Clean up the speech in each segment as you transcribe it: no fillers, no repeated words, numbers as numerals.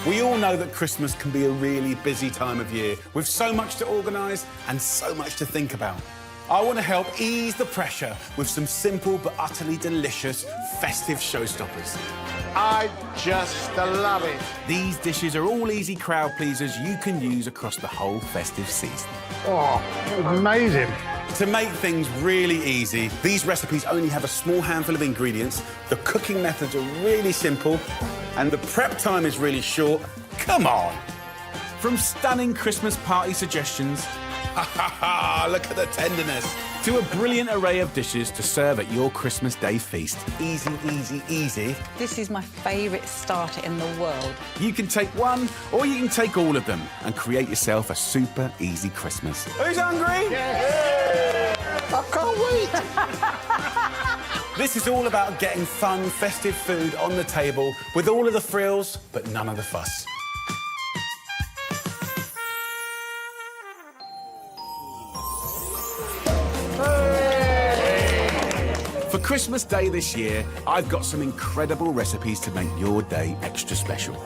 We all know that Christmas can be a really busy time of year with so much to organise and so much to think about. I want to help ease the pressure with some simple but utterly delicious festive showstoppers. I just love it. These dishes are all easy crowd pleasers you can use across the whole festive season. Oh, amazing. To make things really easy, these recipes only have a small handful of ingredients, the cooking methods are really simple, and the prep time is really short. Come on! From stunning Christmas party suggestions, ha ha ha, look at the tenderness, to a brilliant array of dishes to serve at your Christmas Day feast. Easy, easy, easy. This is my favourite starter in the world. You can take one, or you can take all of them and create yourself a super easy Christmas. Who's hungry? Yeah. I can't wait. This is all about getting fun, festive food on the table with all of the frills, but none of the fuss. For Christmas Day this year, I've got some incredible recipes to make your day extra special.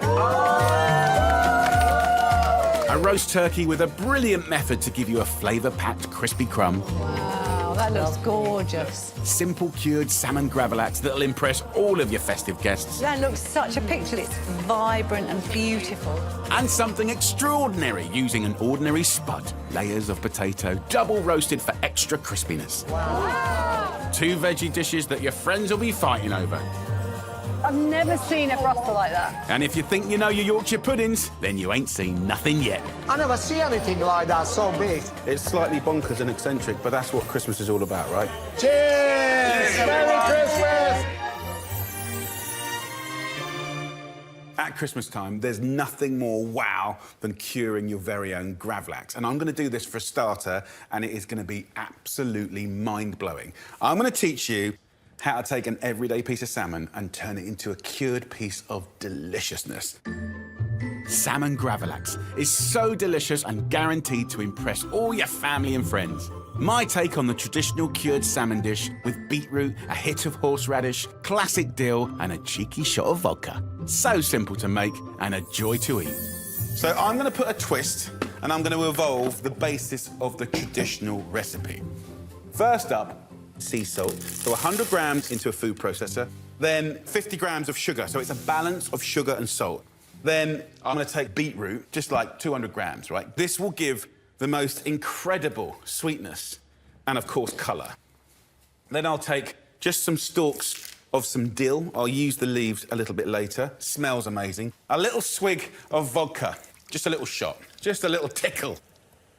A roast turkey with a brilliant method to give you a flavour-packed crispy crumb. Wow, that looks gorgeous. Simple cured salmon gravlax that'll impress all of your festive guests. That looks such a picture. It's vibrant and beautiful. And something extraordinary using an ordinary spud. Layers of potato, double roasted for extra crispiness. Wow. 2 veggie dishes that your friends will be fighting over. I've never seen a broster like that. And if you think you know your Yorkshire puddings, then you ain't seen nothing yet. I never see anything like that so big. It's slightly bonkers and eccentric, but that's what Christmas is all about, right? Cheers! Merry Christmas! At Christmas time, there's nothing more wow than curing your very own gravlax. And I'm going to do this for a starter, and it is going to be absolutely mind-blowing. I'm going to teach you how to take an everyday piece of salmon and turn it into a cured piece of deliciousness. Salmon gravlax is so delicious and guaranteed to impress all your family and friends. My take on the traditional cured salmon dish with beetroot, a hit of horseradish, classic dill and a cheeky shot of vodka. So simple to make and a joy to eat. So I'm going to put a twist and I'm going to evolve the basis of the traditional recipe. First up, sea salt. So 100 grams into a food processor, then 50 grams of sugar. So it's a balance of sugar and salt. Then I'm going to take beetroot, just like 200 grams, right? This will give the most incredible sweetness and, of course, colour. Then I'll take just some stalks of some dill. I'll use the leaves a little bit later. Smells amazing. A little swig of vodka, just a little shot, just a little tickle.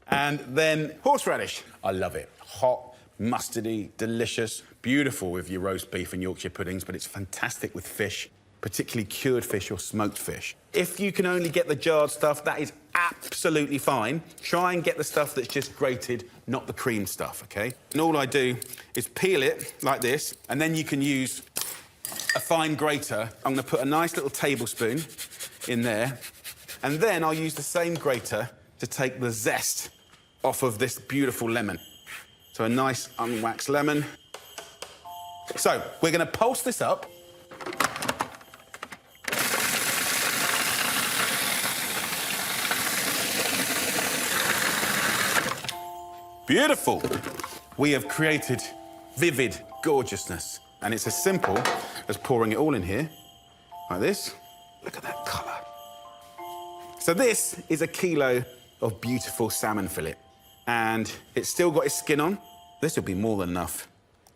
And then horseradish. I love it. Hot, mustardy, delicious, beautiful with your roast beef and Yorkshire puddings, but it's fantastic with fish, particularly cured fish or smoked fish. If you can only get the jarred stuff, that is absolutely fine. Try and get the stuff that's just grated, not the cream stuff, OK? And all I do is peel it like this, and then you can use a fine grater. I'm going to put a nice little tablespoon in there, and then I'll use the same grater to take the zest off of this beautiful lemon. So a nice unwaxed lemon. So we're going to pulse this up. Beautiful. We have created vivid gorgeousness. And it's as simple as pouring it all in here, like this. Look at that colour. So this is a kilo of beautiful salmon fillet. And it's still got its skin on. This will be more than enough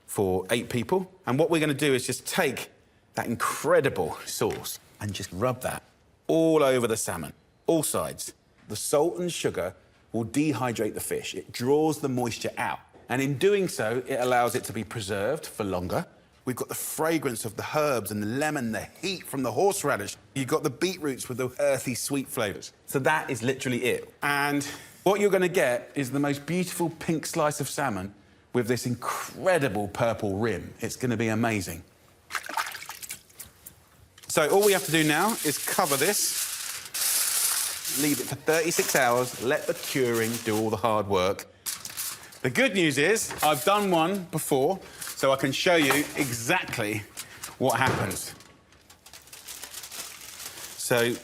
for 8 people. And what we're going to do is just take that incredible sauce and just rub that all over the salmon, all sides. The salt and sugar will dehydrate the fish. It draws the moisture out. And in doing so, it allows it to be preserved for longer. We've got the fragrance of the herbs and the lemon, the heat from the horseradish. You've got the beetroots with the earthy, sweet flavours. So that is literally it. And what you're going to get is the most beautiful pink slice of salmon with this incredible purple rim. It's going to be amazing. So all we have to do now is cover this, leave it for 36 hours, let the curing do all the hard work. The good news is I've done one before, so I can show you exactly what happens. So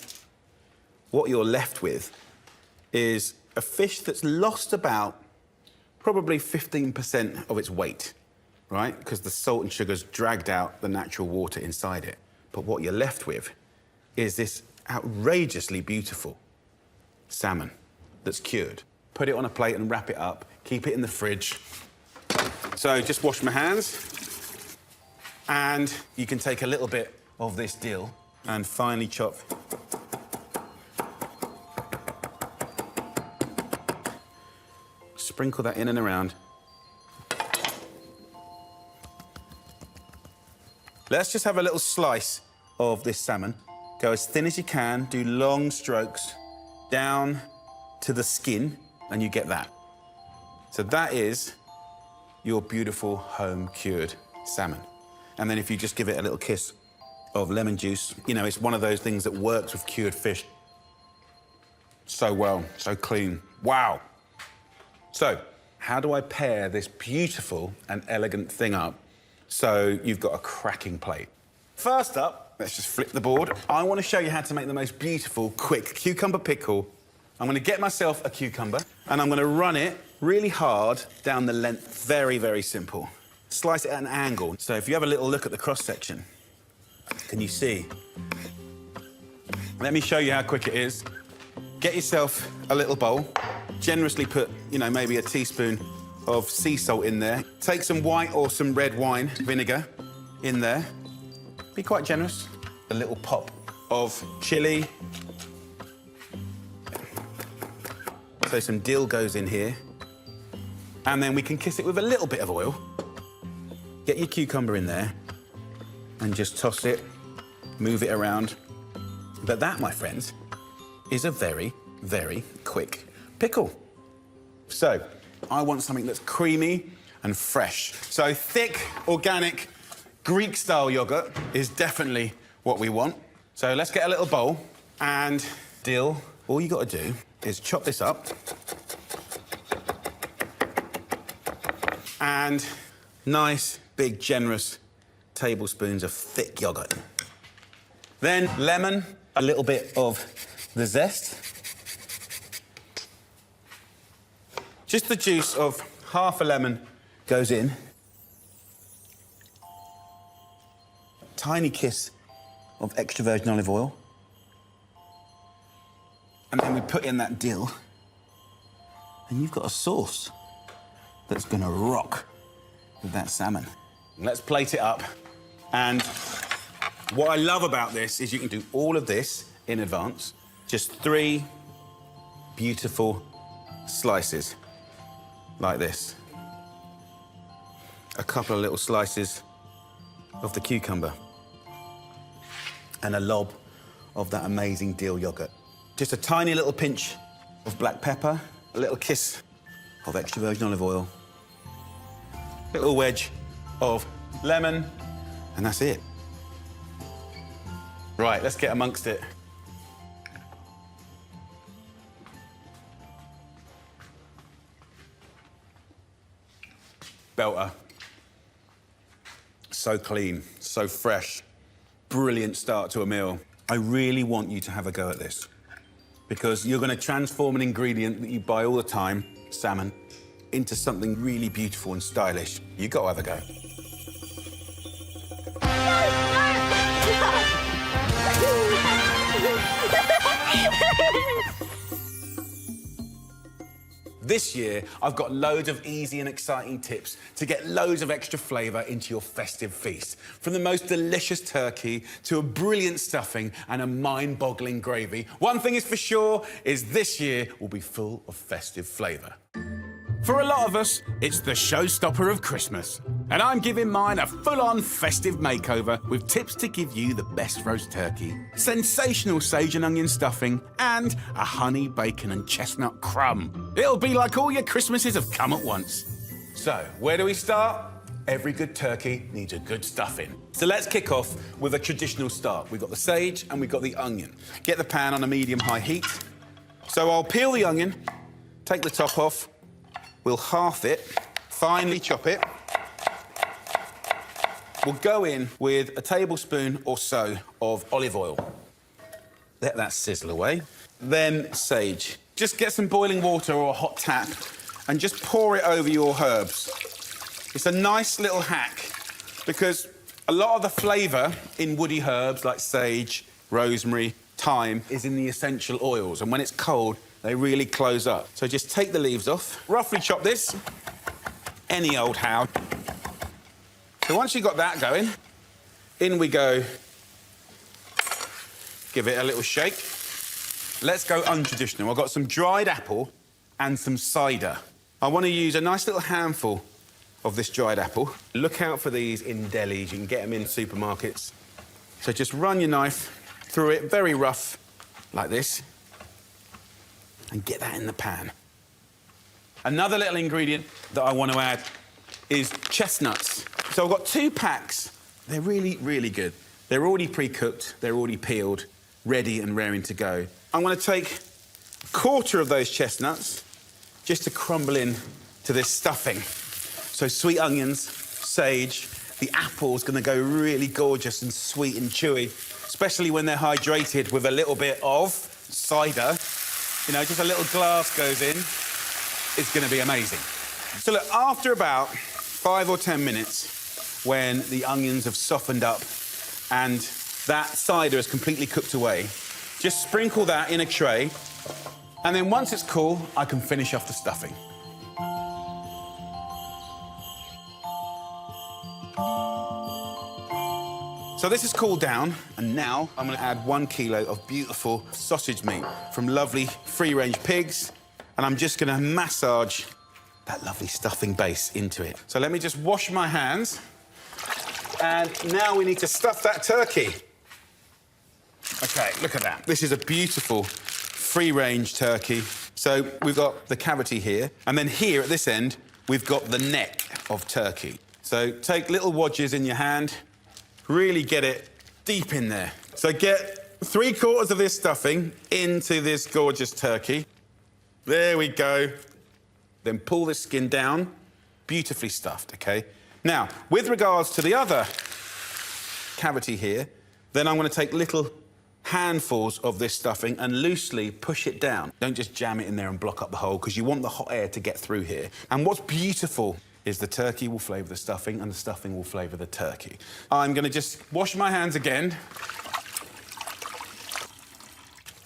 what you're left with is a fish that's lost about probably 15% of its weight, right? Because the salt and sugar's dragged out the natural water inside it. But what you're left with is this outrageously beautiful salmon that's cured. Put it on a plate and wrap it up, keep it in the fridge. So just wash my hands, and you can take a little bit of this dill and finely chop. Sprinkle that in and around. Let's just have a little slice of this salmon. Go as thin as you can, do long strokes down to the skin, and you get that. So that is your beautiful home-cured salmon. And then if you just give it a little kiss of lemon juice, you know, it's one of those things that works with cured fish so well, so clean. Wow. So, how do I pair this beautiful and elegant thing up so you've got a cracking plate? First up, let's just flip the board. I want to show you how to make the most beautiful, quick cucumber pickle. I'm going to get myself a cucumber and I'm going to run it really hard down the length. Very, very simple. Slice it at an angle. So if you have a little look at the cross-section, can you see? Let me show you how quick it is. Get yourself a little bowl. Generously put, you know, maybe a teaspoon of sea salt in there. Take some white or some red wine vinegar in there. Be quite generous. A little pop of chili. So some dill goes in here. And then we can kiss it with a little bit of oil. Get your cucumber in there and just toss it, move it around. But that, my friends, is a very, very quick pickle. So, I want something that's creamy and fresh. So thick, organic, Greek-style yogurt is definitely what we want. So let's get a little bowl and dill. All you got to do is chop this up and nice, big, generous tablespoons of thick yogurt. Then lemon, a little bit of the zest. Just the juice of half a lemon goes in. Tiny kiss of extra virgin olive oil. And then we put in that dill. And you've got a sauce that's gonna rock with that salmon. Let's plate it up. And what I love about this is you can do all of this in advance. Just 3 beautiful slices. Like this. A couple of little slices of the cucumber. And a lob of that amazing dill yogurt. Just a tiny little pinch of black pepper, a little kiss of extra virgin olive oil, little wedge of lemon, and that's it. Right, let's get amongst it. Belter. So clean, so fresh. Brilliant start to a meal. I really want you to have a go at this because you're going to transform an ingredient that you buy all the time, salmon, into something really beautiful and stylish. You got to have a go. This year, I've got loads of easy and exciting tips to get loads of extra flavour into your festive feast. From the most delicious turkey to a brilliant stuffing and a mind-boggling gravy. One thing is for sure, is this year will be full of festive flavour. For a lot of us, it's the showstopper of Christmas. And I'm giving mine a full-on festive makeover with tips to give you the best roast turkey, sensational sage and onion stuffing, and a honey, bacon and chestnut crumb. It'll be like all your Christmases have come at once. So, where do we start? Every good turkey needs a good stuffing. So let's kick off with a traditional start. We've got the sage and we've got the onion. Get the pan on a medium-high heat. So I'll peel the onion, take the top off, we'll half it, finely chop it. We'll go in with a tablespoon or so of olive oil. Let that sizzle away. then sage. Just get some boiling water or a hot tap and just pour it over your herbs. It's a nice little hack because a lot of the flavour in woody herbs like sage, rosemary, thyme is in the essential oils, and when it's cold, they really close up. So just take the leaves off, roughly chop this, any old how. So once you've got that going, in we go. Give it a little shake. Let's go untraditional. I've got some dried apple and some cider. I want to use a nice little handful of this dried apple. Look out for these in delis. You can get them in supermarkets. So just run your knife through it, very rough, like this, and get that in the pan. Another little ingredient that I want to add is chestnuts. So I've got 2 packs. They're really, really good. They're already pre-cooked, they're already peeled, ready and raring to go. I'm going to take a quarter of those chestnuts just to crumble in to this stuffing. So sweet onions, sage, the apple's going to go really gorgeous and sweet and chewy, especially when they're hydrated with a little bit of cider. You know, just a little glass goes in. It's going to be amazing. So look, after about 5 or 10 minutes, when the onions have softened up and that cider is completely cooked away, just sprinkle that in a tray, and then once it's cool, I can finish off the stuffing. So this is cooled down, and now I'm going to add 1 kilo of beautiful sausage meat from lovely free-range pigs, and I'm just going to massage that lovely stuffing base into it. So let me just wash my hands, and now we need to stuff that turkey. OK, look at that. This is a beautiful free-range turkey. So we've got the cavity here, and then here at this end, we've got the neck of turkey. So take little wadges in your hand, really get it deep in there. So get 3/4 of this stuffing into this gorgeous turkey. There we go. Then pull the skin down, beautifully stuffed, OK? Now, with regards to the other cavity here, then I'm going to take little handfuls of this stuffing and loosely push it down. Don't just jam it in there and block up the hole, because you want the hot air to get through here. And what's beautiful is the turkey will flavour the stuffing and the stuffing will flavour the turkey. I'm going to just wash my hands again.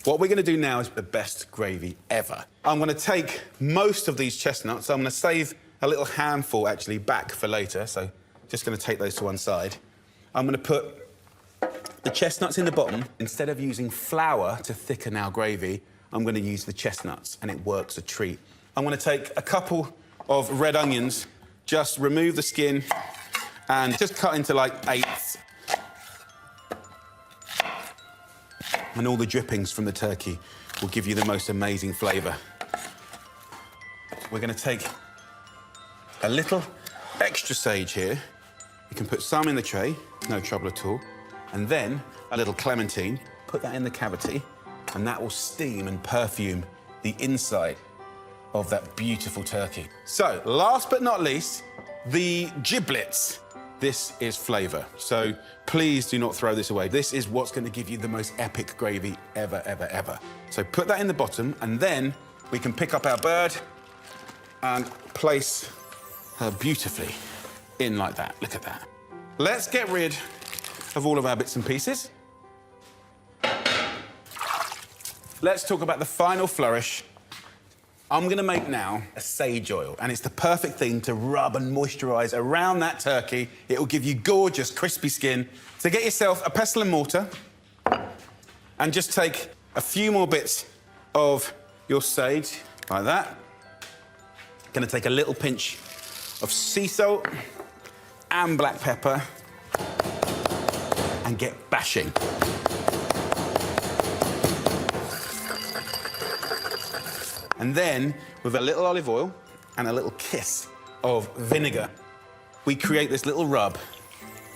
What we're going to do now is the best gravy ever. I'm going to take most of these chestnuts. I'm going to save a little handful, actually, back for later. So just going to take those to one side. I'm going to put the chestnuts in the bottom. Instead of using flour to thicken our gravy, I'm going to use the chestnuts, and it works a treat. I'm going to take a couple of red onions, just remove the skin, and just cut into, like, eighths. And all the drippings from the turkey will give you the most amazing flavour. We're going to take a little extra sage here. You can put some in the tray, no trouble at all. And then a little clementine, put that in the cavity, and that will steam and perfume the inside of that beautiful turkey. So, last but not least, the giblets. This is flavour, so please do not throw this away. This is what's going to give you the most epic gravy ever, ever, ever. So put that in the bottom, and then we can pick up our bird and place her beautifully in like that. Look at that. Let's get rid of all of our bits and pieces. Let's talk about the final flourish. I'm going to make now a sage oil, and it's the perfect thing to rub and moisturise around that turkey. It will give you gorgeous, crispy skin. So get yourself a pestle and mortar and just take a few more bits of your sage, like that. Going to take a little pinch of sea salt and black pepper and get bashing. And then, with a little olive oil and a little kiss of vinegar, we create this little rub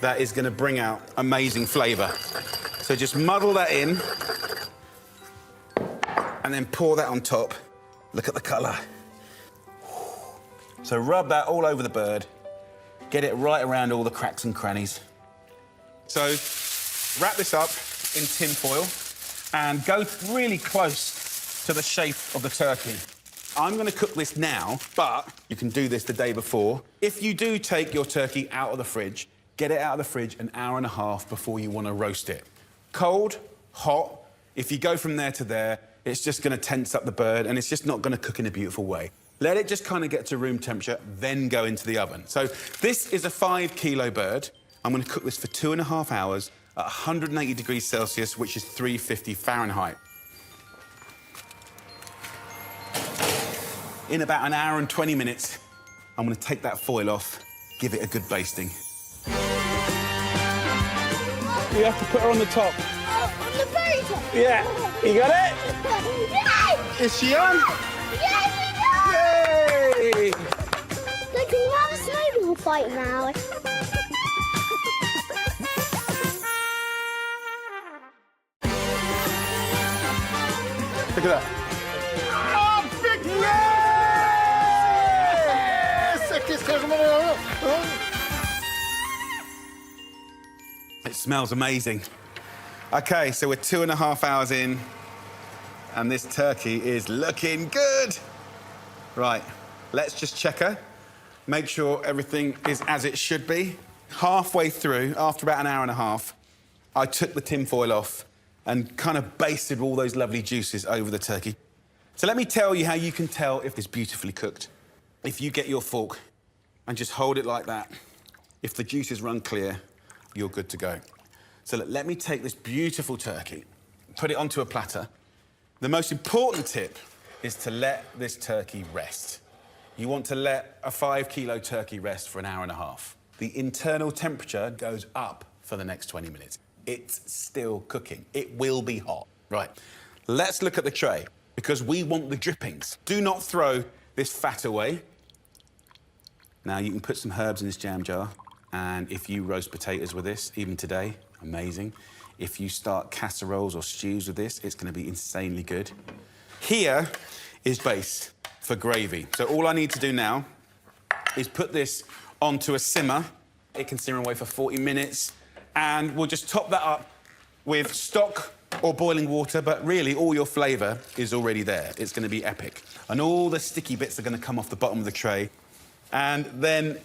that is going to bring out amazing flavour. So just muddle that in and then pour that on top. Look at the colour. So rub that all over the bird. Get it right around all the cracks and crannies. So wrap this up in tin foil and go really close to the shape of the turkey. I'm going to cook this now, but you can do this the day before. If you do take your turkey out of the fridge, get it out of the fridge an hour and a half before you want to roast it. Cold, hot, if you go from there to there, it's just going to tense up the bird and it's just not going to cook in a beautiful way. Let it just kind of get to room temperature, then go into the oven. So this is a 5-kilo bird. I'm going to cook this for 2.5 hours at 180 degrees Celsius, which is 350 Fahrenheit. In about an hour and 20 minutes, I'm going to take that foil off, give it a good basting. You have to put her on the top. On the very top? Yeah. You got it? Yes! Is she on? Yes, Yay! Look, can you have a snowball fight now? Look at that. Oh, big yes! Qu'est-ce que je me... It smells amazing. OK, so we're 2.5 hours in, and this turkey is looking good. Right, let's just check her, make sure everything is as it should be. Halfway through, after about an hour and a half, I took the tin foil off and kind of basted all those lovely juices over the turkey. So let me tell you how you can tell if it's beautifully cooked. If you get your fork and just hold it like that, if the juices run clear, you're good to go. So look, let me take this beautiful turkey, put it onto a platter. The most important tip is to let this turkey rest. You want to let a 5-kilo turkey rest for an hour and a half. The internal temperature goes up for the next 20 minutes. It's still cooking. It will be hot. Right, let's look at the tray, because we want the drippings. Do not throw this fat away. Now, you can put some herbs in this jam jar, and if you roast potatoes with this, even today, amazing. If you start casseroles or stews with this, it's going to be insanely good. Here is base for gravy. So all I need to do now is put this onto a simmer. It can simmer away for 40 minutes, and we'll just top that up with stock or boiling water, but really all your flavour is already there. It's going to be epic. And all the sticky bits are going to come off the bottom of the tray. And then,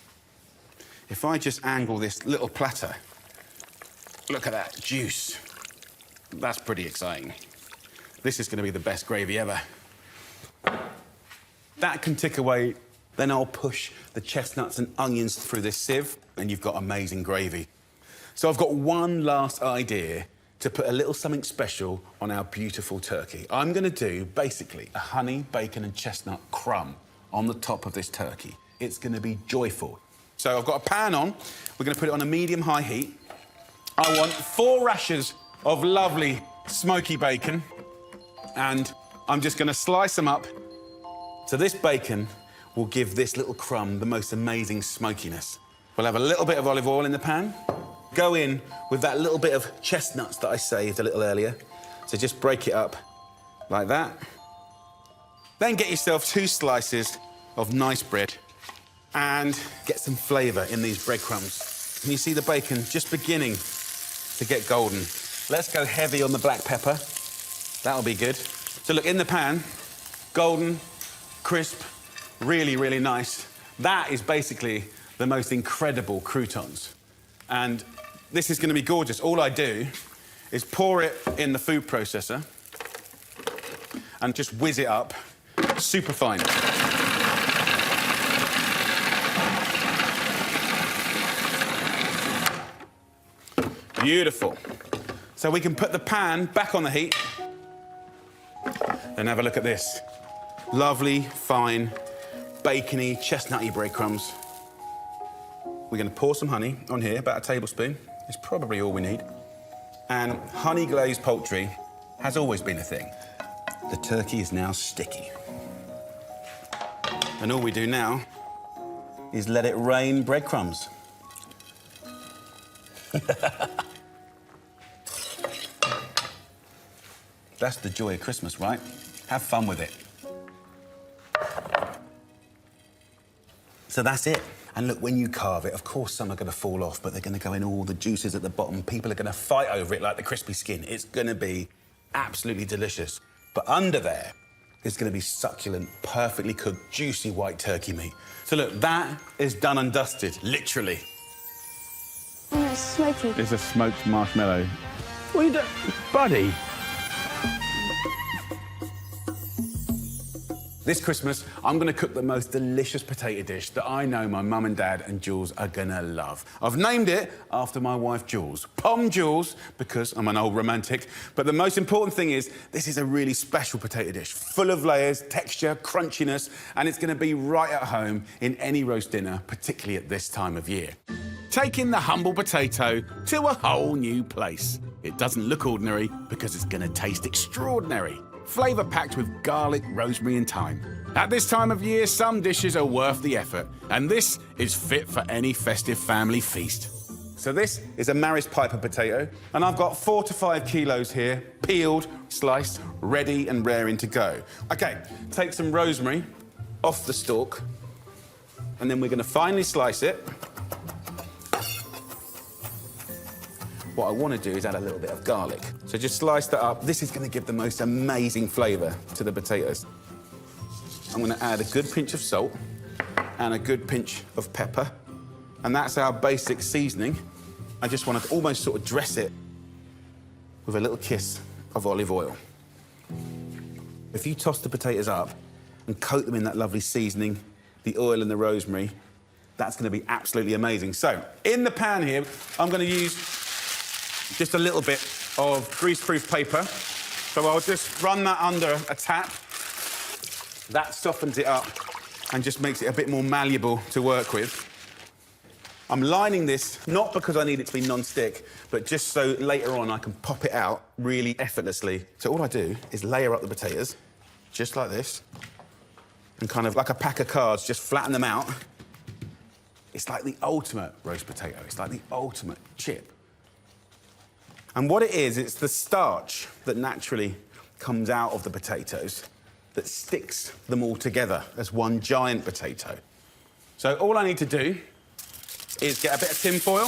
if I just angle this little platter, look at that juice. That's pretty exciting. This is going to be the best gravy ever. That can tick away. Then I'll push the chestnuts and onions through this sieve, and you've got amazing gravy. So I've got one last idea to put a little something special on our beautiful turkey. I'm going to do, basically, a honey, bacon and chestnut crumb on the top of this turkey. It's going to be joyful. So I've got a pan on. We're going to put it on a medium-high heat. I want 4 rashers of lovely smoky bacon, and I'm just going to slice them up. So this bacon will give this little crumb the most amazing smokiness. We'll have a little bit of olive oil in the pan. Go in with that little bit of chestnuts that I saved a little earlier. So just break it up like that. Then get yourself 2 slices of nice bread and get some flavour in these breadcrumbs. And you see the bacon just beginning to get golden. Let's go heavy on the black pepper. That'll be good. So look, in the pan, golden, crisp, really, really nice. That is basically the most incredible croutons. And this is going to be gorgeous. All I do is pour it in the food processor and just whiz it up super fine. Beautiful. So we can put the pan back on the heat and have a look at this. Lovely, fine, bacony, chestnutty breadcrumbs. We're going to pour some honey on here, about a tablespoon. It's probably all we need. And honey glazed poultry has always been a thing. The turkey is now sticky. And all we do now is let it rain breadcrumbs. That's the joy of Christmas, right? Have fun with it. So that's it. And look, when you carve it, of course some are going to fall off, but they're going to go in all the juices at the bottom. People are going to fight over it like the crispy skin. It's going to be absolutely delicious. But under there, is going to be succulent, perfectly cooked, juicy white turkey meat. So look, that is done and dusted, literally. Oh, it's smoky. It's a smoked marshmallow. What are you doing? Buddy. This Christmas, I'm going to cook the most delicious potato dish that I know my mum and dad and Jules are going to love. I've named it after my wife, Jules. Pom Jules, because I'm an old romantic. But the most important thing is, this is a really special potato dish, full of layers, texture, crunchiness, and it's going to be right at home in any roast dinner, particularly at this time of year. Taking the humble potato to a whole new place. It doesn't look ordinary because it's going to taste extraordinary. Flavour packed with garlic, rosemary and thyme. At this time of year, some dishes are worth the effort, and this is fit for any festive family feast. So this is a Maris Piper potato, and I've got 4 to 5 kilos here, peeled, sliced, ready and raring to go. OK, take some rosemary off the stalk, and then we're going to finely slice it. What I want to do is add a little bit of garlic. So just slice that up. This is going to give the most amazing flavour to the potatoes. I'm going to add a good pinch of salt and a good pinch of pepper. And that's our basic seasoning. I just want to almost sort of dress it with a little kiss of olive oil. If you toss the potatoes up and coat them in that lovely seasoning, the oil and the rosemary, that's going to be absolutely amazing. So, in the pan here, I'm going to use just a little bit of greaseproof paper. So I'll just run that under a tap. That softens it up and just makes it a bit more malleable to work with. I'm lining this, not because I need it to be non-stick, but just so later on I can pop it out really effortlessly. So all I do is layer up the potatoes, just like this, and kind of like a pack of cards, just flatten them out. It's like the ultimate roast potato. It's like the ultimate chip. And what it is, it's the starch that naturally comes out of the potatoes that sticks them all together as one giant potato. So all I need to do is get a bit of tin foil,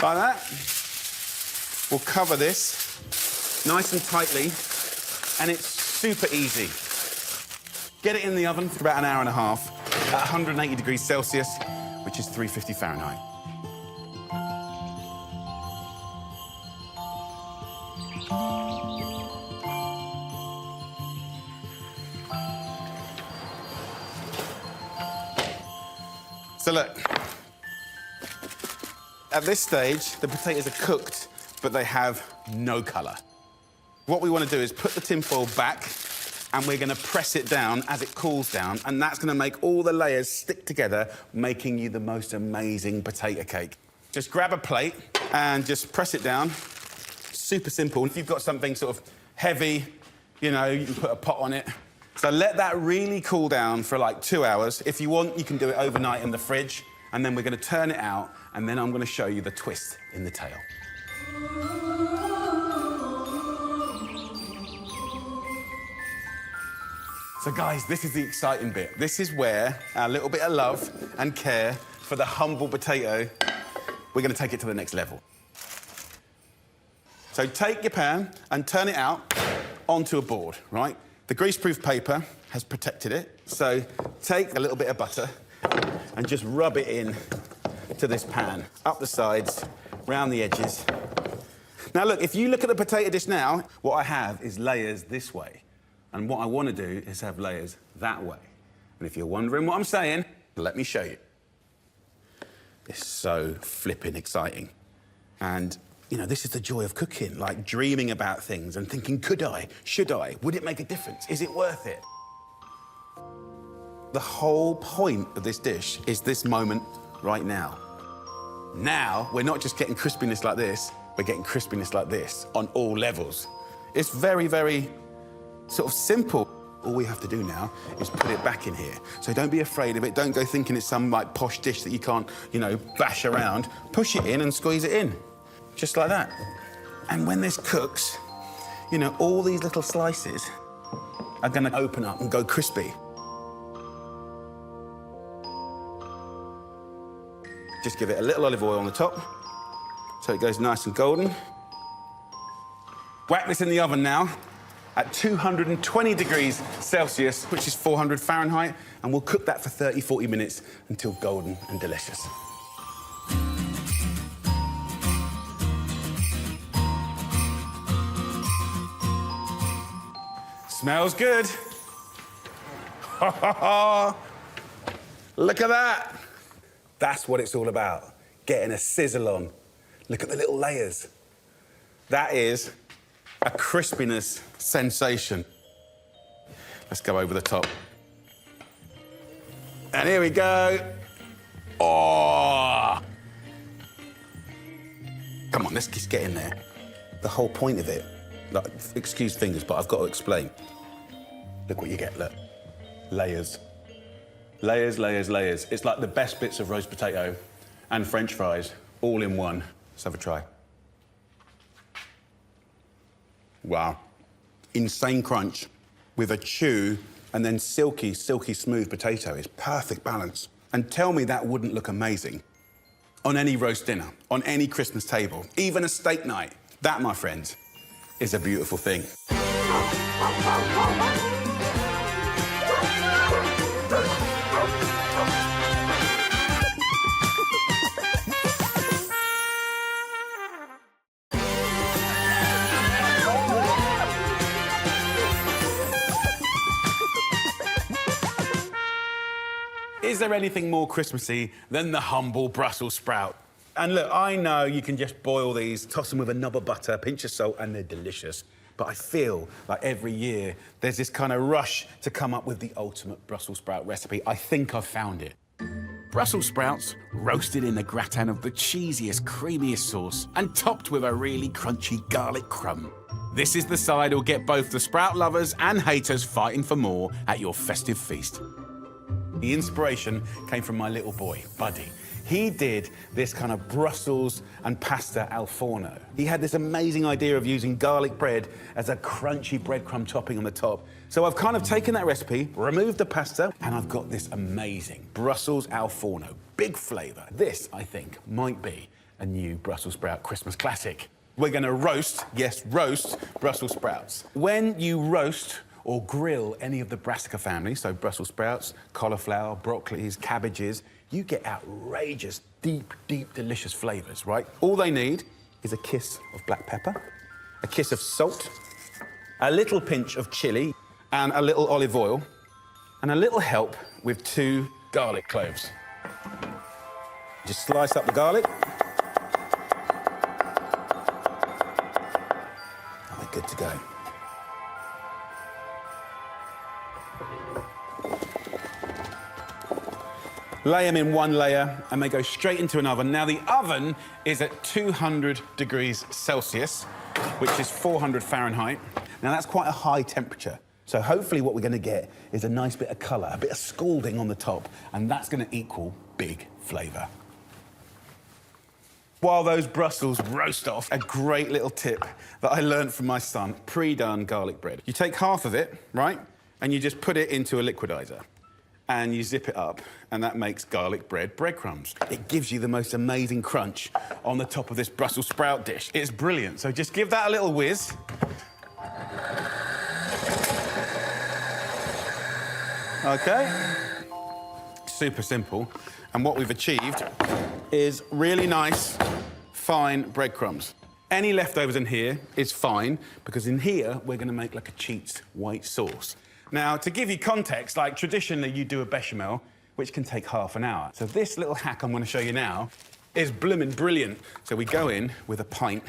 like that. We'll cover this nice and tightly, and it's super easy. Get it in the oven for about an hour and a half at 180 degrees Celsius, which is 350 Fahrenheit. So look, at this stage, the potatoes are cooked, but they have no colour. What we want to do is put the tinfoil back, and we're going to press it down as it cools down, and that's going to make all the layers stick together, making you the most amazing potato cake. Just grab a plate and just press it down. Super simple. If you've got something sort of heavy, you know, you can put a pot on it. So let that really cool down for like 2 hours. If you want, you can do it overnight in the fridge, and then we're going to turn it out, and then I'm going to show you the twist in the tail. So guys, this is the exciting bit. This is where our little bit of love and care for the humble potato, we're going to take it to the next level. So take your pan and turn it out onto a board, right? The greaseproof paper has protected it, so take a little bit of butter and just rub it in to this pan, up the sides, round the edges. Now look, if you look at the potato dish now, what I have is layers this way, and what I want to do is have layers that way. And if you're wondering what I'm saying, let me show you. It's so flipping exciting. And you know, this is the joy of cooking, like dreaming about things and thinking, could I? Should I? Would it make a difference? Is it worth it? The whole point of this dish is this moment right now. Now, we're not just getting crispiness like this, we're getting crispiness like this on all levels. It's very, very sort of simple. All we have to do now is put it back in here. So don't be afraid of it. Don't go thinking it's some like posh dish that you can't, you know, bash around. Push it in and squeeze it in. Just like that. And when this cooks, you know, all these little slices are going to open up and go crispy. Just give it a little olive oil on the top so it goes nice and golden. Whack this in the oven now at 220 degrees Celsius, which is 400 Fahrenheit, and we'll cook that for 30, 40 minutes until golden and delicious. Smells good. Look at that. That's what it's all about, getting a sizzle on. Look at the little layers. That is a crispiness sensation. Let's go over the top. And here we go. Oh! Come on, let's just get in there. The whole point of it, like, excuse fingers, but I've got to explain. Look what you get, look. Layers. Layers, layers, layers. It's like the best bits of roast potato and French fries all in one. Let's have a try. Wow. Insane crunch with a chew and then silky, silky smooth potato. It's perfect balance. And tell me that wouldn't look amazing on any roast dinner, on any Christmas table, even a steak night. That, my friends, is a beautiful thing. Is there anything more Christmassy than the humble Brussels sprout? And look, I know you can just boil these, toss them with a knob of butter, pinch of salt, and they're delicious. But I feel like every year there's this kind of rush to come up with the ultimate Brussels sprout recipe. I think I've found it. Brussels sprouts roasted in a gratin of the cheesiest, creamiest sauce and topped with a really crunchy garlic crumb. This is the side will get both the sprout lovers and haters fighting for more at your festive feast. The inspiration came from my little boy, Buddy. He did this kind of Brussels and pasta al forno. He had this amazing idea of using garlic bread as a crunchy breadcrumb topping on the top. So I've kind of taken that recipe, removed the pasta, and I've got this amazing Brussels al forno. Big flavour. This, I think, might be a new Brussels sprout Christmas classic. We're going to roast, yes, roast Brussels sprouts. When you roast or grill any of the brassica family, so Brussels sprouts, cauliflower, broccolis, cabbages, you get outrageous, deep, deep, delicious flavours, right? All they need is a kiss of black pepper, a kiss of salt, a little pinch of chilli, and a little olive oil, and a little help with 2 garlic cloves. Just slice up the garlic. And we're good to go. Lay them in one layer and they go straight into an oven. Now, the oven is at 200 degrees Celsius, which is 400 Fahrenheit. Now, that's quite a high temperature. So hopefully what we're going to get is a nice bit of colour, a bit of scalding on the top, and that's going to equal big flavour. While those Brussels roast off, a great little tip that I learned from my son, pre-done garlic bread. You take half of it, right, and you just put it into a liquidizer. And you zip it up, and that makes garlic bread breadcrumbs. It gives you the most amazing crunch on the top of this Brussels sprout dish. It's brilliant, so just give that a little whiz. Okay. Super simple. And what we've achieved is really nice, fine breadcrumbs. Any leftovers in here is fine, because in here, we're gonna make like a cheats white sauce. Now, to give you context, like traditionally you do a bechamel, which can take half an hour. So this little hack I'm going to show you now is bloomin' brilliant. So we go in with a pint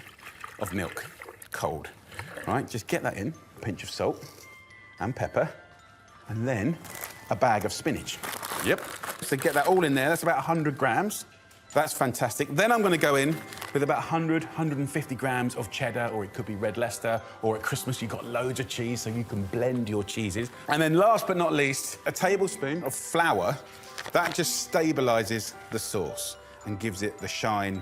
of milk, cold. Right, just get that in, a pinch of salt and pepper, and then a bag of spinach. Yep. So get that all in there, that's about 100 grams. That's fantastic. Then I'm going to go in with about 100, 150 grams of cheddar, or it could be red Leicester, or at Christmas you've got loads of cheese, so you can blend your cheeses. And then last but not least, a tablespoon of flour. That just stabilises the sauce and gives it the shine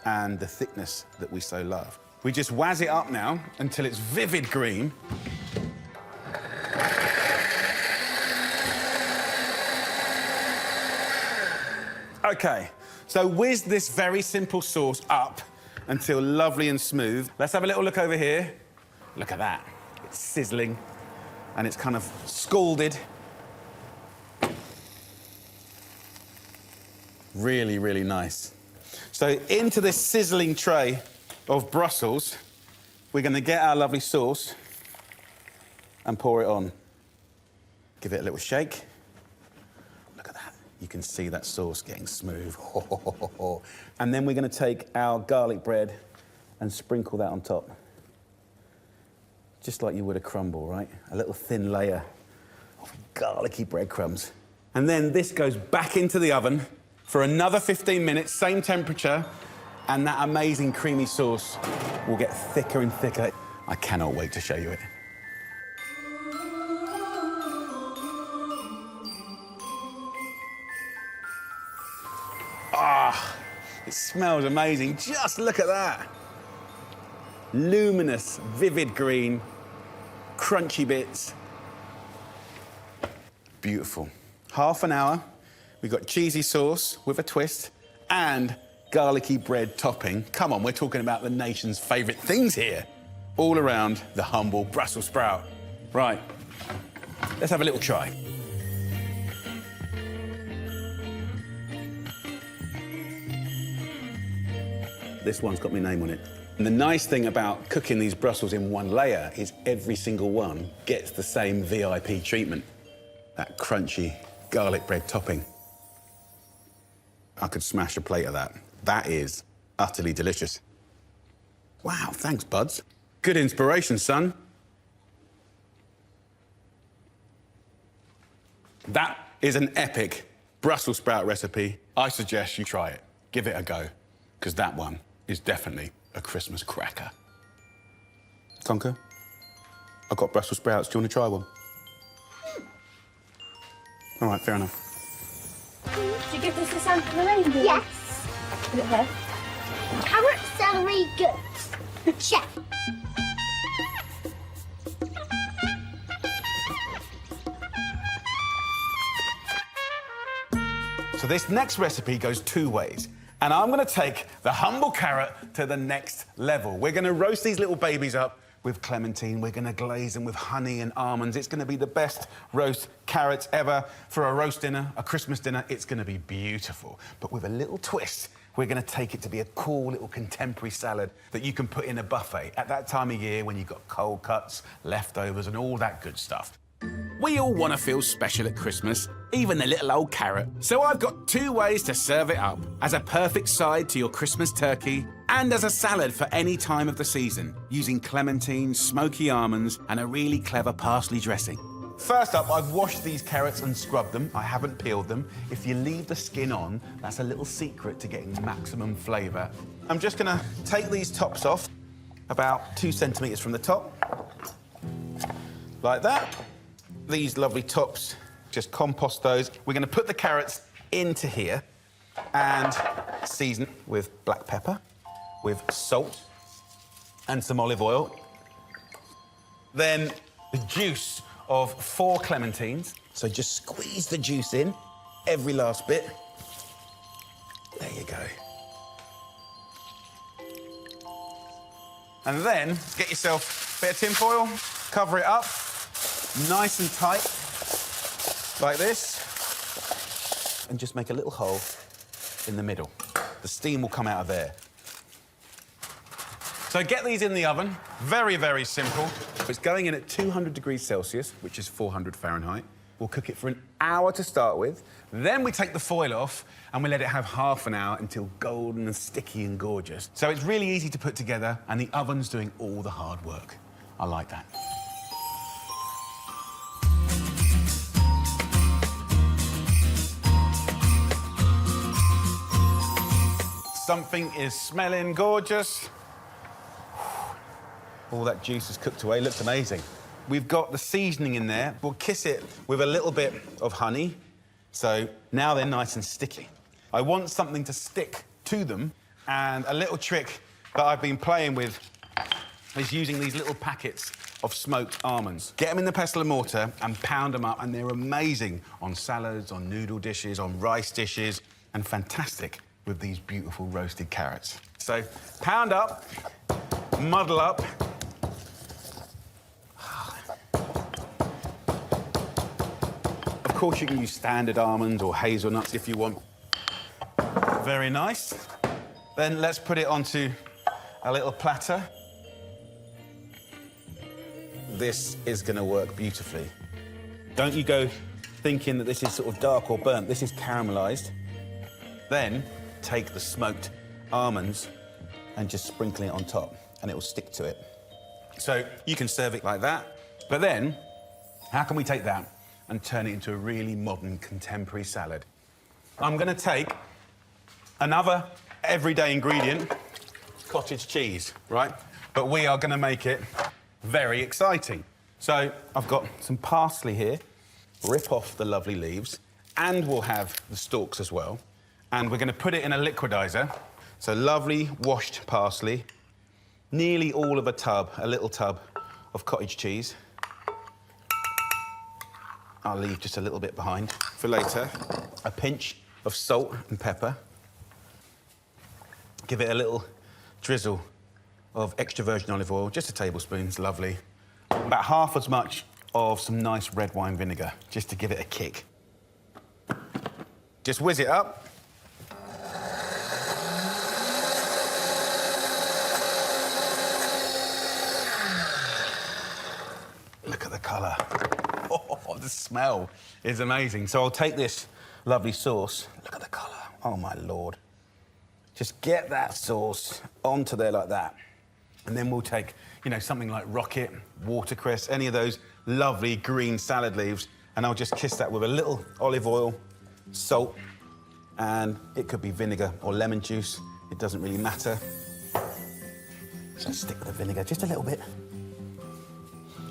and the thickness that we so love. We just wazz it up now until it's vivid green. Okay. So whiz this very simple sauce up until lovely and smooth. Let's have a little look over here. Look at that. sizzling, and it's kind of scalded. Really, really nice. So into this sizzling tray of Brussels, we're going to get our lovely sauce and pour it on. Give it a little shake. Look at that. You can see that sauce getting smooth. And then we're going to take our garlic bread and sprinkle that on top. Just like you would a crumble, right? A little thin layer of garlicky breadcrumbs. And then this goes back into the oven for another 15 minutes, same temperature, and that amazing creamy sauce will get thicker and thicker. I cannot wait to show you it. Ah, it smells amazing. Just look at that. Luminous, vivid green, crunchy bits. Beautiful. Half an hour. We've got cheesy sauce with a twist and garlicky bread topping. Come on, we're talking about the nation's favourite things here. All around the humble Brussels sprout. Right, let's have a little try. This one's got my name on it. And the nice thing about cooking these Brussels in one layer is every single one gets the same VIP treatment. That crunchy garlic bread topping. I could smash a plate of that. That is utterly delicious. Wow, thanks, buds. Good inspiration, son. That is an epic Brussels sprout recipe. I suggest you try it. Give it a go, because that one is definitely a Christmas cracker. Tonka, I've got Brussels sprouts. Do you want to try one? All right, fair enough. Did you give this to Santa the reindeer? Yes. Put it here. Carrot, celery, good. Check. So this next recipe goes two ways. And I'm going to take the humble carrot to the next level. We're going to roast these little babies up with clementine. We're going to glaze them with honey and almonds. It's going to be the best roast carrots ever for a roast dinner, a Christmas dinner. It's going to be beautiful. But with a little twist, we're going to take it to be a cool little contemporary salad that you can put in a buffet at that time of year when you've got cold cuts, leftovers, and all that good stuff. We all want to feel special at Christmas, even the little old carrot. So I've got two ways to serve it up. As a perfect side to your Christmas turkey and as a salad for any time of the season, using clementine, smoky almonds and a really clever parsley dressing. First up, I've washed these carrots and scrubbed them. I haven't peeled them. If you leave the skin on, that's a little secret to getting maximum flavour. I'm just going to take these tops off, about 2 centimetres from the top, like that. These lovely tops, just compost those. We're going to put the carrots into here and season with black pepper, with salt and some olive oil. Then the juice of 4 clementines. So just squeeze the juice in, every last bit. There you go. And then get yourself a bit of tin foil, cover it up. Nice and tight, like this, and just make a little hole in the middle. The steam will come out of there. So get these in the oven, very, very simple. It's going in at 200 degrees Celsius, which is 400 Fahrenheit. We'll cook it for an hour to start with. Then we take the foil off and we let it have half an hour until golden and sticky and gorgeous. So it's really easy to put together and the oven's doing all the hard work. I like that. Something is smelling gorgeous. All that juice is cooked away, looks amazing. We've got the seasoning in there. We'll kiss it with a little bit of honey. So now they're nice and sticky. I want something to stick to them, and a little trick that I've been playing with is using these little packets of smoked almonds. Get them in the pestle and mortar and pound them up, and they're amazing on salads, on noodle dishes, on rice dishes, and fantastic with these beautiful roasted carrots. So pound up, muddle up. course, you can use standard almonds or hazelnuts if you want. Very nice. Then let's put it onto a little platter. This is going to work beautifully. Don't you go thinking that this is sort of dark or burnt. This is caramelised. Then take the smoked almonds and just sprinkle it on top, and it will stick to it. So you can serve it like that. But then, how can we take that and turn it into a really modern, contemporary salad? I'm going to take another everyday ingredient, cottage cheese, right? But we are going to make it very exciting. So I've got some parsley here. Rip off the lovely leaves, and we'll have the stalks as well. And we're going to put it in a liquidizer. So lovely washed parsley, nearly all of a little tub of cottage cheese. I'll leave just a little bit behind for later. A pinch of salt and pepper. Give it a little drizzle of extra virgin olive oil, just a tablespoon, it's lovely. About half as much of some nice red wine vinegar, just to give it a kick. Just whiz it up. Look at the colour. Oh, the smell is amazing. So I'll take this lovely sauce. Look at the colour. Oh, my Lord. Just get that sauce onto there like that. And then we'll take, you know, something like rocket, watercress, any of those lovely green salad leaves, and I'll just kiss that with a little olive oil, salt, and it could be vinegar or lemon juice. It doesn't really matter. So stick with the vinegar just a little bit.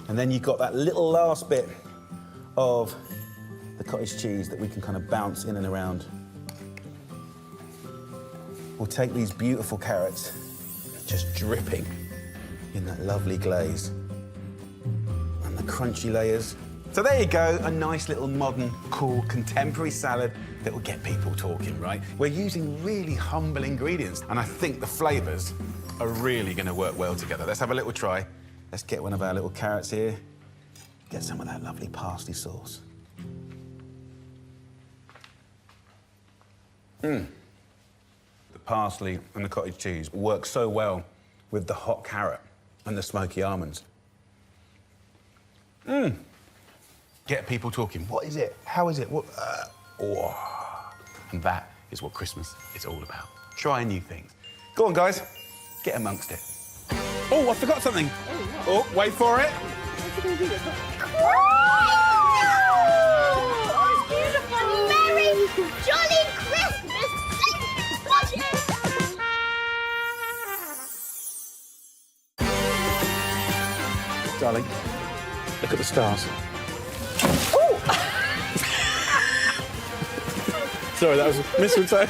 And then you've got that little last bit of the cottage cheese that we can kind of bounce in and around. We'll take these beautiful carrots, just dripping in that lovely glaze. And the crunchy layers. So there you go, a nice little modern, cool, contemporary salad that will get people talking, right? We're using really humble ingredients, and I think the flavours are really going to work well together. Let's have a little try. Let's get one of our little carrots here. Get some of that lovely parsley sauce. The parsley and the cottage cheese work so well with the hot carrot and the smoky almonds. Get people talking. What is it? How is it? What? Oh. And that is what Christmas is all about. Try new things. Go on, guys. Get amongst it. Oh, I forgot something. Oh, wait for it. Oh, beautiful! Merry, jolly Christmas! Darling, look at the stars. Sorry, that was mistletoe.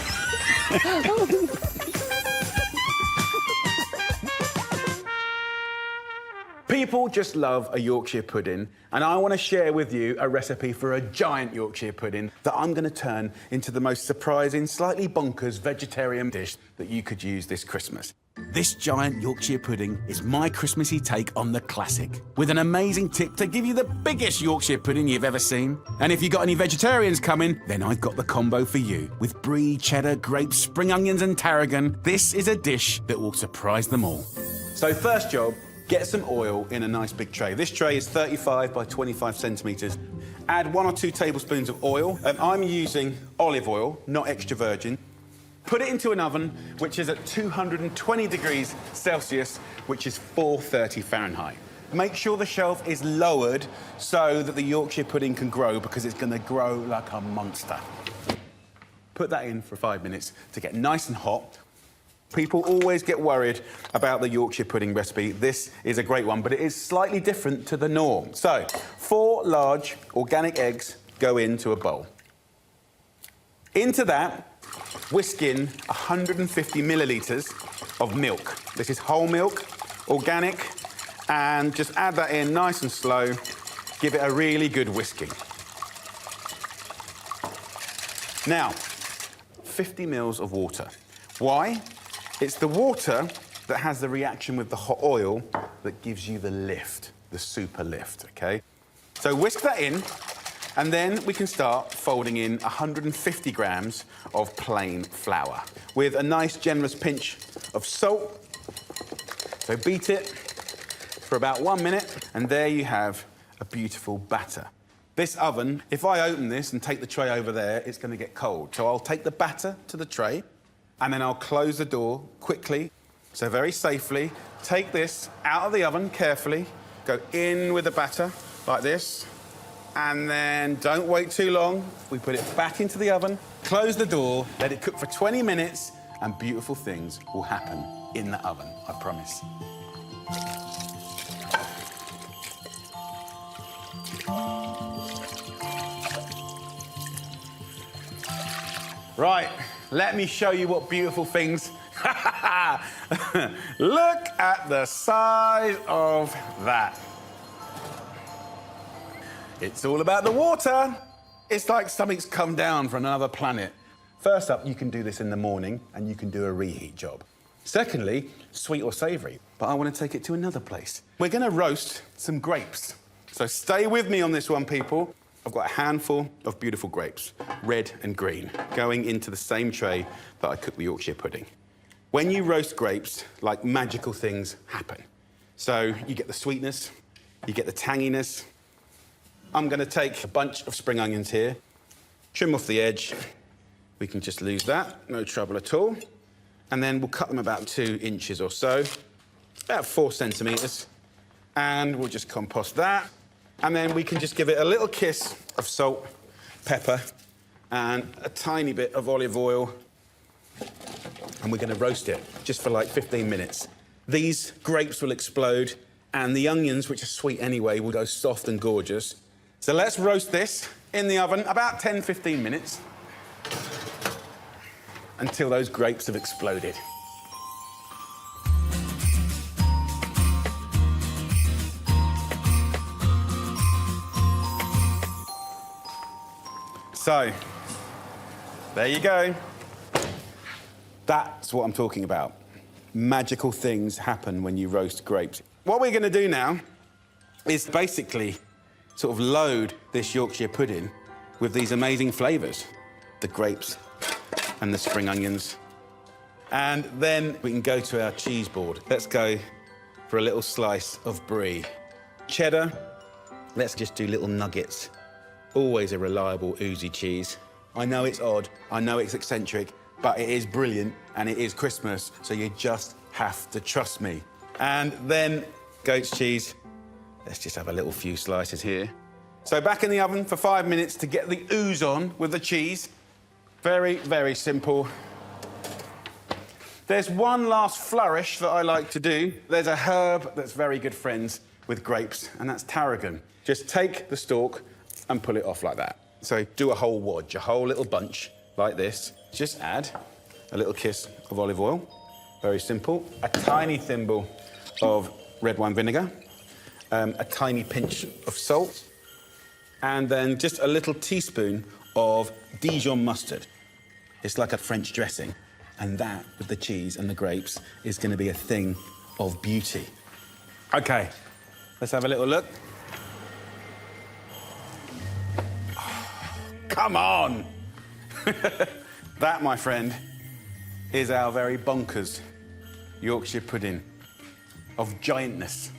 People just love a Yorkshire pudding, and I want to share with you a recipe for a giant Yorkshire pudding that I'm going to turn into the most surprising, slightly bonkers vegetarian dish that you could use this Christmas. This giant Yorkshire pudding is my Christmassy take on the classic, with an amazing tip to give you the biggest Yorkshire pudding you've ever seen. And if you've got any vegetarians coming, then I've got the combo for you. With brie, cheddar, grapes, spring onions and tarragon, this is a dish that will surprise them all. So first job, get some oil in a nice big tray. This tray is 35 by 25 centimetres. Add 1 or 2 tablespoons of oil. I'm using olive oil, not extra virgin. Put it into an oven, which is at 220 degrees Celsius, which is 430 Fahrenheit. Make sure the shelf is lowered so that the Yorkshire pudding can grow, because it's going to grow like a monster. Put that in for 5 minutes to get nice and hot. People always get worried about the Yorkshire pudding recipe. This is a great one, but it is slightly different to the norm. So, 4 large organic eggs go into a bowl. Into that, whisk in 150 millilitres of milk. This is whole milk, organic, and just add that in nice and slow. Give it a really good whisking. Now, 50 mils of water. Why? It's the water that has the reaction with the hot oil that gives you the lift, the super lift, OK? So whisk that in. And then we can start folding in 150 grams of plain flour with a nice generous pinch of salt. So beat it for about 1 minute, and there you have a beautiful batter. This oven, if I open this and take the tray over there, it's going to get cold. So I'll take the batter to the tray, and then I'll close the door quickly, so very safely. Take this out of the oven carefully, go in with the batter like this, and then don't wait too long. We put it back into the oven, close the door, let it cook for 20 minutes, and beautiful things will happen in the oven, I promise. Right, let me show you what beautiful things. Look at the size of that. It's all about the water. It's like something's come down from another planet. First up, you can do this in the morning and you can do a reheat job. Secondly, sweet or savoury, but I want to take it to another place. We're going to roast some grapes. So stay with me on this one, people. I've got a handful of beautiful grapes, red and green, going into the same tray that I cooked the Yorkshire pudding. When you roast grapes, like magical things happen. So you get the sweetness, you get the tanginess. I'm going to take a bunch of spring onions here, trim off the edge. We can just lose that, no trouble at all. And then we'll cut them about 2 inches or so, about 4 centimetres. And we'll just compost that. And then we can just give it a little kiss of salt, pepper, and a tiny bit of olive oil. And we're going to roast it just for like 15 minutes. These grapes will explode, and the onions, which are sweet anyway, will go soft and gorgeous. So let's roast this in the oven about 10-15 minutes until those grapes have exploded. So, there you go. That's what I'm talking about. Magical things happen when you roast grapes. What we're going to do now is basically sort of load this Yorkshire pudding with these amazing flavours. The grapes and the spring onions. And then we can go to our cheese board. Let's go for a little slice of brie. Cheddar, let's just do little nuggets. Always a reliable, oozy cheese. I know it's odd, I know it's eccentric, but it is brilliant and it is Christmas, so you just have to trust me. And then goat's cheese. Let's just have a little few slices here. So back in the oven for 5 minutes to get the ooze on with the cheese. Very, very simple. There's one last flourish that I like to do. There's a herb that's very good friends with grapes, and that's tarragon. Just take the stalk and pull it off like that. So do a whole wad, a whole little bunch like this. Just add a little kiss of olive oil. Very simple. A tiny thimble of red wine vinegar. A tiny pinch of salt. And then just a little teaspoon of Dijon mustard. It's like a French dressing. And that, with the cheese and the grapes, is going to be a thing of beauty. OK, let's have a little look. Come on! That, my friend, is our very bonkers Yorkshire pudding of giantness.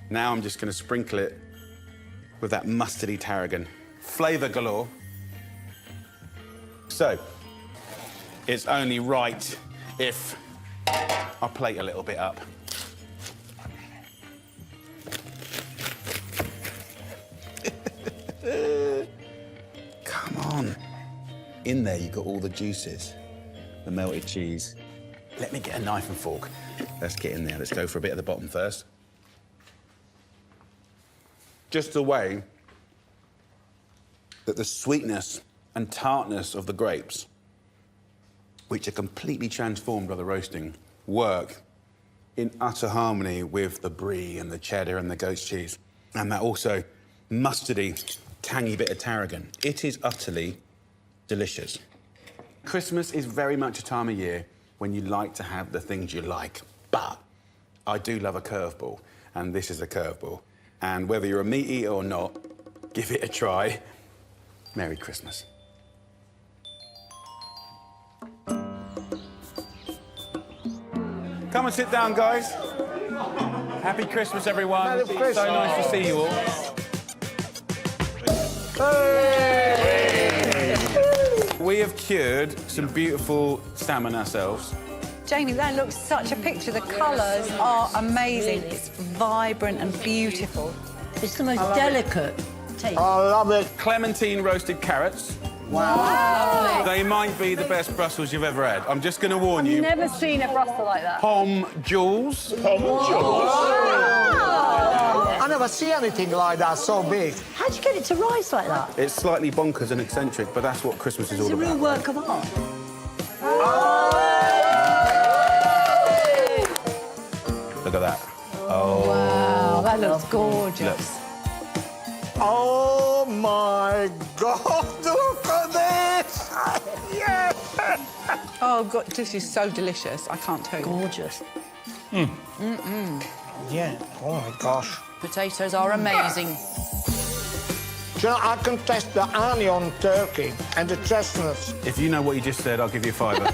Now I'm just going to sprinkle it with that mustardy tarragon. Flavour galore. So, it's only right if I plate a little bit up. Come on. In there, you've got all the juices, the melted cheese. Let me get a knife and fork. Let's get in there. Let's go for a bit of the bottom first. Just the way that the sweetness and tartness of the grapes, which are completely transformed by the roasting, work in utter harmony with the brie and the cheddar and the goat's cheese. And that also mustardy, tangy bit of tarragon. It is utterly delicious. Christmas is very much a time of year when you like to have the things you like. But I do love a curveball, and this is a curveball. And whether you're a meat eater or not, give it a try. Merry Christmas. Come and sit down, guys. Happy Christmas, everyone. Merry Christmas. So nice to see you all. We have cured some beautiful salmon ourselves. Jamie, that looks such a picture. The colours are amazing. It's vibrant and beautiful. It's the most delicate taste. I love it. Clementine roasted carrots. Wow. They might be the best Brussels you've ever had. I'm just going to warn you. Never seen a Brussels like that. Pom jewels. I never see anything like that so big. How'd you get it to rise like that? It's slightly bonkers and eccentric, but that's what Christmas is It's all a real about. work of art. Look at that. Oh. Wow, that looks gorgeous. Oh my God, look at this! Yeah! Oh, God, this is so delicious. I can't tell you. Gorgeous. Yeah, oh my gosh. Potatoes are amazing. Do you know, I can taste the onion turkey and the chestnuts. If you know what you just said, I'll give you a fiver.